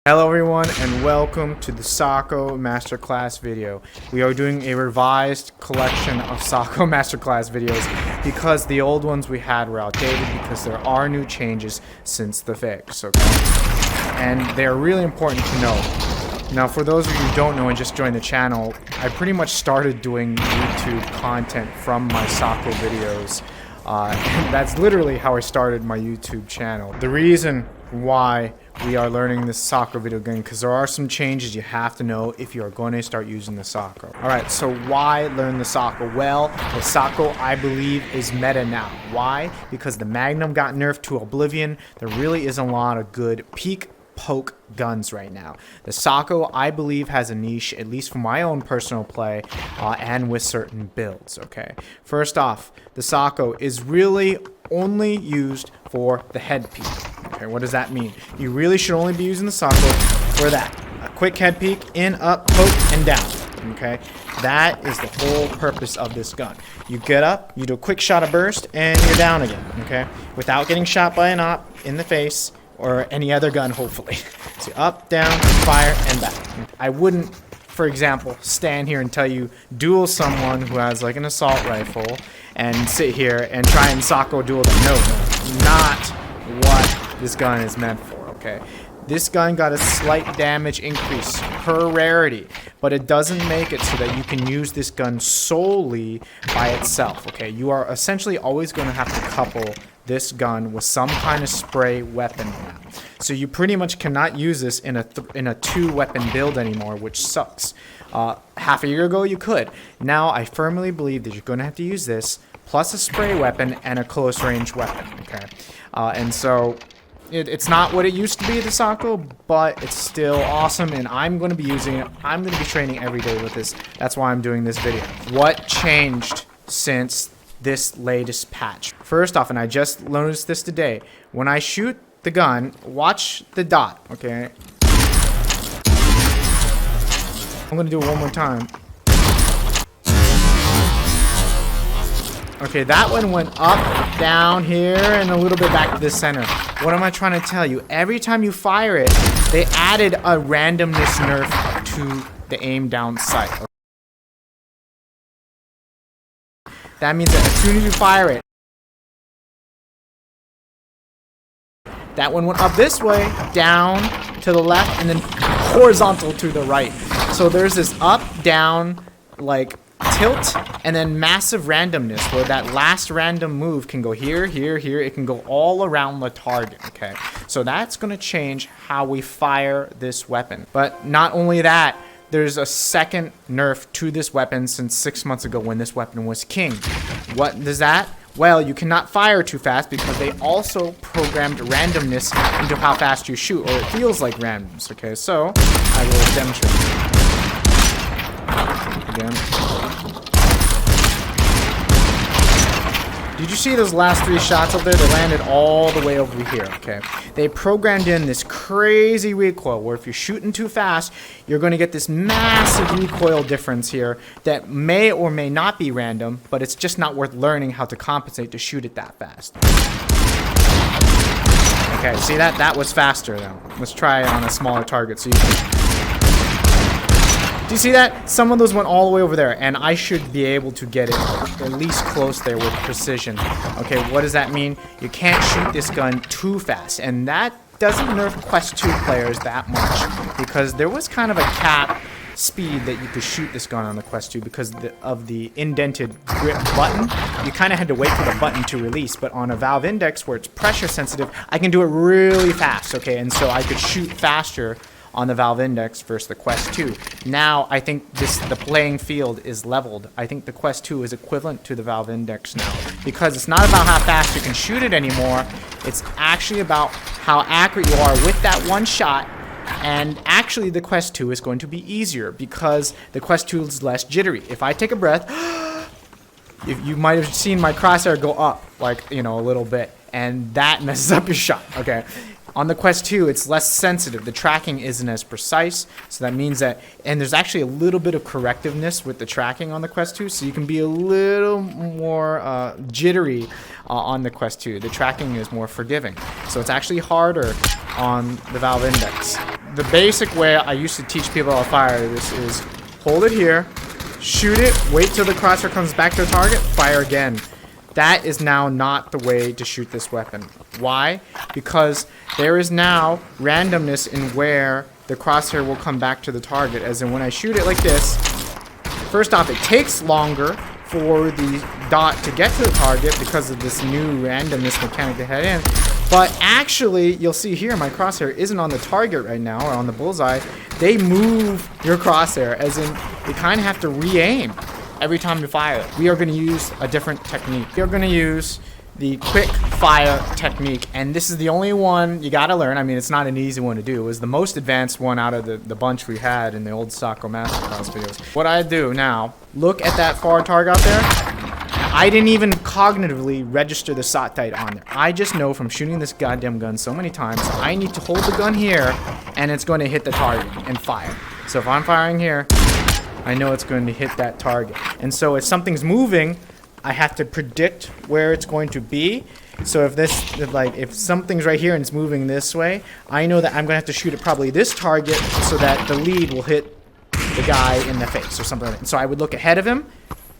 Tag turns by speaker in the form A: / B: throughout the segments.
A: Hello everyone and welcome to the Sako Masterclass video. We are doing a revised collection of Sako Masterclass videos because the old ones we had were outdated because there are new changes since the fix, okay? And they're really important to know. Now for those of you who don't know and just joined the channel, I pretty much started doing YouTube content from my Sako videos. That's literally how I started my YouTube channel. The reason why we are learning this Sako video game because there are some changes you have to know if you are going to start using the Sako. Alright, so why learn the Sako? Well, the Sako, I believe, is meta now. Why? Because the Magnum got nerfed to oblivion. There really isn't a lot of good peak poke guns right now. The Sako, I believe, has a niche, at least for my own personal play, and with certain builds, okay? First off, the Sako is really only used for the head peek. Okay, what does that mean? You really should only be using the Sako for that. A quick head peek, in, up, poke, and down. Okay, that is the whole purpose of this gun. You get up, you do a quick shot of burst, and you're down again, okay? Without getting shot by an op in the face, or any other gun, hopefully. So up, down, fire, and back. I wouldn't, for example, stand here and tell you duel someone who has like an assault rifle and sit here and try and Sako duel them. No, not what this gun is meant for, okay? This gun got a slight damage increase per rarity, but it doesn't make it so that you can use this gun solely by itself, okay? You are essentially always going to have to couple this gun with some kind of spray weapon now. So you pretty much cannot use this in a two-weapon build anymore, which sucks. Half a year ago you could. Now I firmly believe that you're going to have to use this plus a spray weapon and a close-range weapon, okay? And so it's not what it used to be, the Sako, but it's still awesome, and I'm going to be using it. I'm going to be training every day with this. That's why I'm doing this video. What changed since this latest patch? First off, and I just noticed this today, when I shoot the gun, watch the dot, okay? I'm gonna do it one more time. Okay, that one went up, down here, and a little bit back to the center. What am I trying to tell you? Every time you fire it, they added a randomness nerf to the aim down sight. Okay? That means that as soon as you fire it, that one went up this way, down to the left, and then horizontal to the right. So there's this up, down, like tilt, and then massive randomness where that last random move can go here, here, here. It can go all around the target, okay? So that's going to change how we fire this weapon. But not only that, there's a second nerf to this weapon since 6 months ago when this weapon was king. What does that? Well, you cannot fire too fast because they also programmed randomness into how fast you shoot, or it feels like randomness, okay? So, I will demonstrate. Again. Did you see those last 3 shots up there? They landed all the way over here, okay? They programmed in this crazy recoil where if you're shooting too fast, you're going to get this massive recoil difference here that may or may not be random, but it's just not worth learning how to compensate to shoot it that fast. Okay, see that? That was faster though. Let's try it on a smaller target so you can... Do you see that? Some of those went all the way over there, and I should be able to get it at least close there with precision. Okay, what does that mean? You can't shoot this gun too fast, and that doesn't nerf Quest 2 players that much, because there was kind of a cap speed that you could shoot this gun on the Quest 2 because of the indented grip button. You kind of had to wait for the button to release, but on a Valve Index where it's pressure sensitive, I can do it really fast, okay, and so I could shoot faster on the Valve Index versus the Quest 2. Now, I think the playing field is leveled. I think the Quest 2 is equivalent to the Valve Index now, because it's not about how fast you can shoot it anymore. It's actually about how accurate you are with that one shot, and actually the Quest 2 is going to be easier because the Quest 2 is less jittery. If I take a breath, if you might have seen my crosshair go up, like, you know, a little bit, and that messes up your shot, okay? On the Quest 2, it's less sensitive. The tracking isn't as precise, so that means that, and there's actually a little bit of correctiveness with the tracking on the Quest 2, so you can be a little more jittery on the Quest 2. The tracking is more forgiving, so it's actually harder on the Valve Index. the basic way I used to teach people how to fire this is hold it here, shoot it, wait till the crosshair comes back to the target, fire again. That is now not the way to shoot this weapon. Why? Because there is now randomness in where the crosshair will come back to the target. As in when I shoot it like this, first off, it takes longer for the dot to get to the target because of this new randomness mechanic they had in. But actually, you'll see here, my crosshair isn't on the target right now, or on the bullseye. They move your crosshair, as in you kind of have to re-aim every time you fire it. We are going to use a different technique. We are going to use the quick fire technique, and this is the only one you got to learn. I mean, it's not an easy one to do. It was the most advanced one out of the bunch we had in the old Sako Masterclass videos. What I do now, look at that far target out there. I didn't even cognitively register the SOT date on there. I just know from shooting this goddamn gun so many times, I need to hold the gun here, and it's going to hit the target and fire. So if I'm firing here, I know it's going to hit that target. And so if something's moving, I have to predict where it's going to be. So if something's right here and it's moving this way, I know that I'm going to have to shoot at probably this target so that the lead will hit the guy in the face or something like that. And so I would look ahead of him,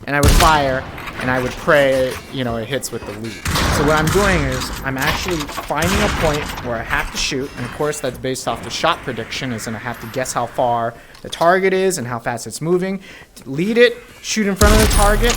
A: and I would fire, and I would pray, it hits with the lead. So what I'm doing is I'm actually finding a point where I have to shoot, and of course that's based off the shot prediction, is and I have to guess how far the target is and how fast it's moving. Lead it, shoot in front of the target,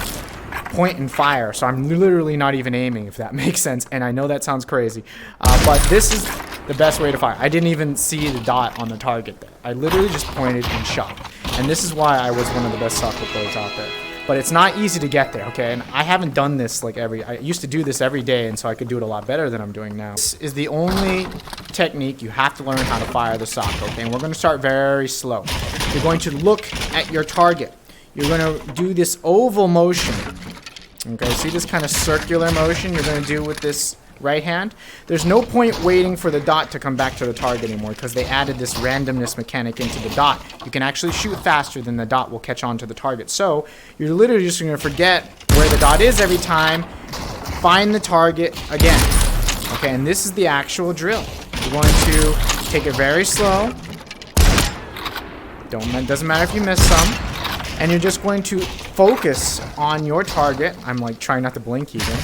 A: point and fire. So I'm literally not even aiming, if that makes sense. And I know that sounds crazy, but this is the best way to fire. I didn't even see the dot on the target there. I literally just pointed and shot. And this is why I was one of the best Sako pros out there. But it's not easy to get there, okay? And I haven't done this I used to do this every day, and so I could do it a lot better than I'm doing now. This is the only technique you have to learn how to fire the Sako, okay? And we're going to start very slow. You're going to look at your target. You're going to do this oval motion. Okay, see this kind of circular motion you're going to do with this right hand? There's no point waiting for the dot to come back to the target anymore because they added this randomness mechanic into the dot. You can actually shoot faster than the dot will catch on to the target. So you're literally just going to forget where the dot is every time, find the target again. Okay, and this is the actual drill. You're going to take it very slow. Doesn't matter if you miss some. And you're just going to focus on your target. I'm like trying not to blink even.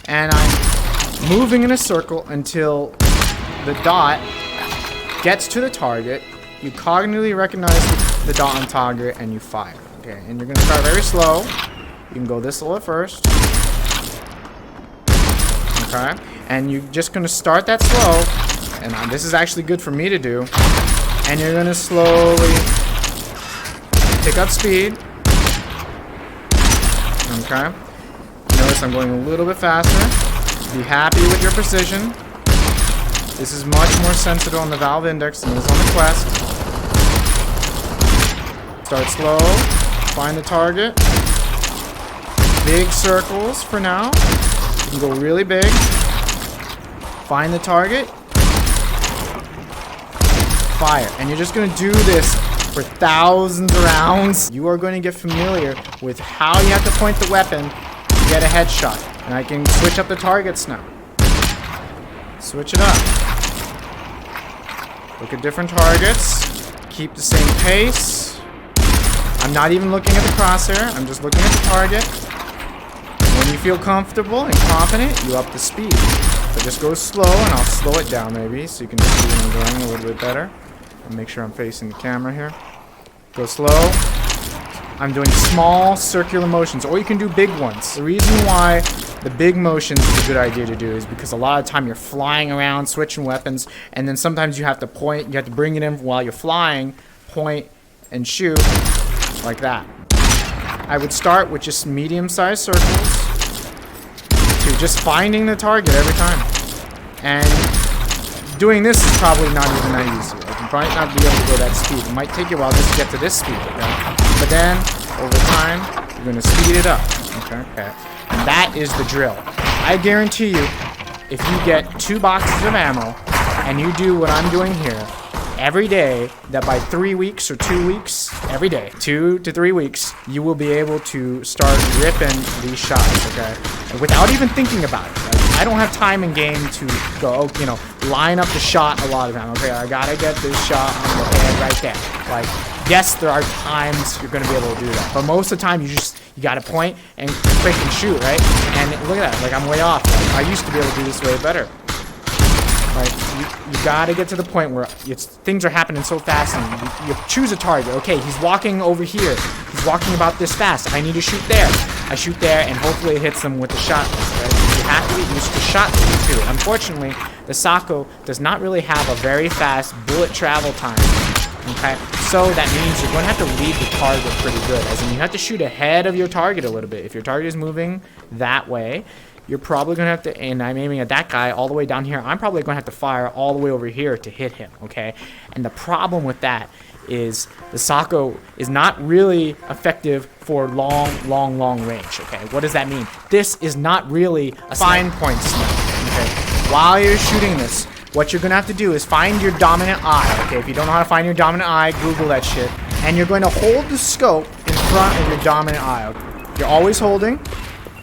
A: And I'm moving in a circle until the dot gets to the target. You cognitively recognize the dot on target and you fire. Okay, and you're going to start very slow. You can go this slow at first. Okay, and you're just going to start that slow. And this is actually good for me to do. And you're going to slowly pick up speed. Okay. Notice I'm going a little bit faster. Be happy with your precision. This is much more sensitive on the valve index than it is on the Quest. Start slow. Find the target. Big circles for now. You can go really big. Find the target. Fire. And you're just going to do this for thousands of rounds. You are going to get familiar with how you have to point the weapon to get a headshot. And I can switch up the targets now. Switch it up. Look at different targets. Keep the same pace. I'm not even looking at the crosshair. I'm just looking at the target. When you feel comfortable and confident, you up the speed. So just go slow, and I'll slow it down maybe so you can see what I'm doing a little bit better. And make sure I'm facing the camera here. Go slow. I'm doing small circular motions, or you can do big ones. The reason why the big motions is a good idea to do is because a lot of time you're flying around, switching weapons, and then sometimes you have to point, you have to bring it in while you're flying, point, and shoot, like that. I would start with just medium-sized circles to just finding the target every time. And doing this is probably not even that easy. You might not be able to go that speed. It might take you a while just to get to this speed, okay? But then, over time, you're going to speed it up, okay? And that is the drill. I guarantee you, if you get 2 boxes of ammo, and you do what I'm doing here, every day, that by 3 weeks or 2 weeks, every day, 2 to 3 weeks, you will be able to start ripping these shots, okay? Without even thinking about it. Like, I don't have time in game to go, you know, line up the shot a lot of time. Okay, I gotta get this shot on the head right there. Like, yes, there are times you're gonna be able to do that, but most of the time you gotta point and quick and shoot, right? And look at that, like I'm way off. Like, I used to be able to do this way better. Like, you gotta get to the point where things are happening so fast, and you choose a target. Okay, he's walking over here. He's walking about this fast. I need to shoot there. I shoot there, and hopefully it hits them with the shot. Right? You have to use the shot too. Unfortunately, the Sako does not really have a very fast bullet travel time. Okay, so that means you're going to have to lead the target pretty good. As in, you have to shoot ahead of your target a little bit. If your target is moving that way, you're probably going to have to, and I'm aiming at that guy all the way down here, I'm probably going to have to fire all the way over here to hit him, okay? And the problem with that is the Sako is not really effective for long range, okay? What does that mean? This is not really a fine point snipe, okay? While you're shooting this, what you're going to have to do is find your dominant eye, okay? If you don't know how to find your dominant eye, Google that shit. And you're going to hold the scope in front of your dominant eye, okay? You're always holding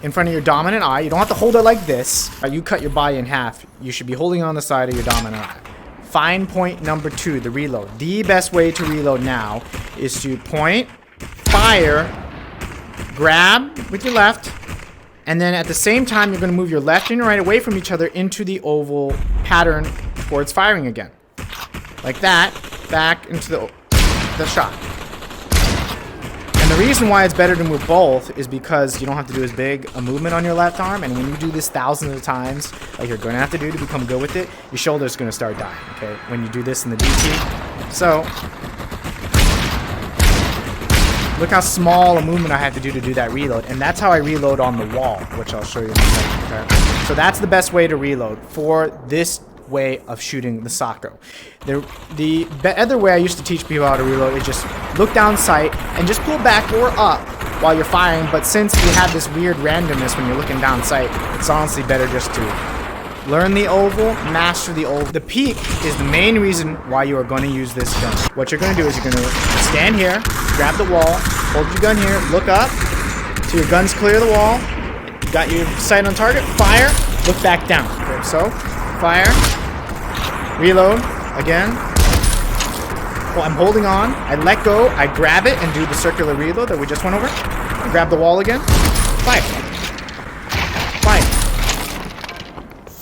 A: in front of your dominant eye. You don't have to hold it like this. You cut your body in half. You should be holding on the side of your dominant eye. Fine point number 2, the reload. The best way to reload now is to point, fire, grab with your left, and then at the same time you're going to move your left and your right away from each other into the oval pattern towards firing again. Like that, back into the shot. And the reason why it's better to move both is because you don't have to do as big a movement on your left arm, and when you do this thousands of times, like you're going to have to do to become good with it, your shoulder's going to start dying, okay, when you do this in the DT. So, look how small a movement I have to do that reload, and that's how I reload on the wall, which I'll show you in a second, okay? So that's the best way to reload for this way of shooting the Sako. The other way I used to teach people how to reload is just look down sight and just pull back or up while you're firing, but since you have this weird randomness when you're looking down sight, it's honestly better just to learn the oval, master the oval. The peek is the main reason why you are going to use this gun. What you're going to do is you're going to stand here, grab the wall, hold your gun here, look up till your gun's clear the wall, you got your sight on target, fire, look back down. Okay, so fire, reload, again. Well, I'm holding on, I let go, I grab it and do the circular reload that we just went over. I grab the wall again, fire. Fire.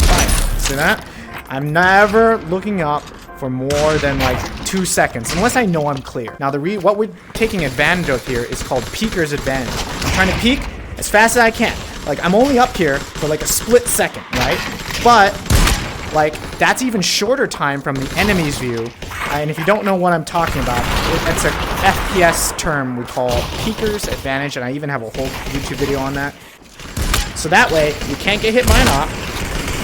A: Fire. See that? I'm never looking up for more than like 2 seconds, unless I know I'm clear. Now, what we're taking advantage of here is called peeker's advantage. I'm trying to peek as fast as I can. Like, I'm only up here for like a split second, right? But like, that's even shorter time from the enemy's view. And if you don't know what I'm talking about, it's a FPS term we call peeker's advantage, and I even have a whole YouTube video on that. So that way, you can't get hit by an op,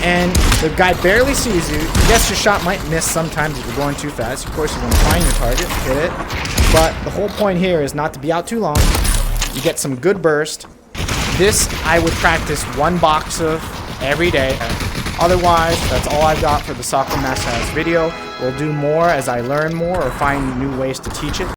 A: and the guy barely sees you. Yes, your shot might miss sometimes if you're going too fast. Of course, you're going to find your target, hit it. But the whole point here is not to be out too long. You get some good burst. This, I would practice 1 box of every day. Otherwise, that's all I've got for the Sako Master Class video. We'll do more as I learn more or find new ways to teach it.